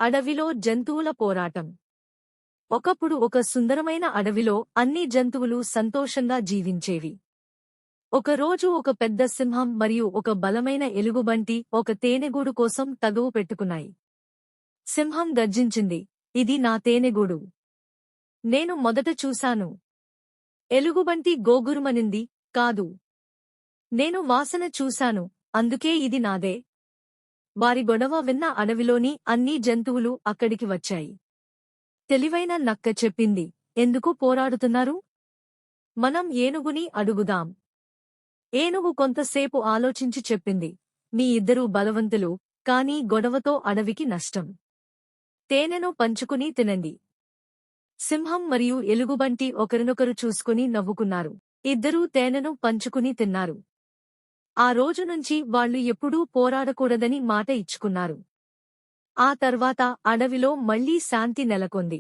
అడవిలో జంతువుల పోరాటం. ఒకప్పుడు ఒక సుందరమైన అడవిలో అన్ని జంతువులు సంతోషంగా జీవించేవి. ఒకరోజు ఒక పెద్ద సింహం మరియు ఒక బలమైన ఎలుగుబంటి ఒక తేనెగూడు కోసం తగువు పెట్టుకున్నాయి. సింహం గర్జించింది, ఇది నా తేనెగూడు. నేను మొదట చూశాను. ఎలుగుబంటి గోగురుమనింది, కాదు. నేను వాసన చూశాను, అందుకే ఇది నాదే. వారి గొడవ విన్న అడవిలోని అన్ని జంతువులు అక్కడికి వచ్చాయి. తెలివైన నక్క చెప్పింది, ఎందుకు పోరాడుతున్నారు? మనం ఏనుగుని అడుగుదాం. ఏనుగు కొంతసేపు ఆలోచించి చెప్పింది, మీ ఇద్దరూ బలవంతులు, కానీ గొడవతో అడవికి నష్టం. తేనెను పంచుకుని తినండి. సింహం మరియు ఎలుగుబంటి ఒకరినొకరు చూసుకుని నవ్వుకున్నారు. ఇద్దరూ తేనెను పంచుకుని తిన్నారు. ఆ రోజు నుంచి వాళ్ళు ఎప్పుడూ పోరాడకూడదని మాట ఇచ్చుకున్నారు. ఆ తర్వాత అడవిలో మళ్లీ శాంతి నెలకొంది.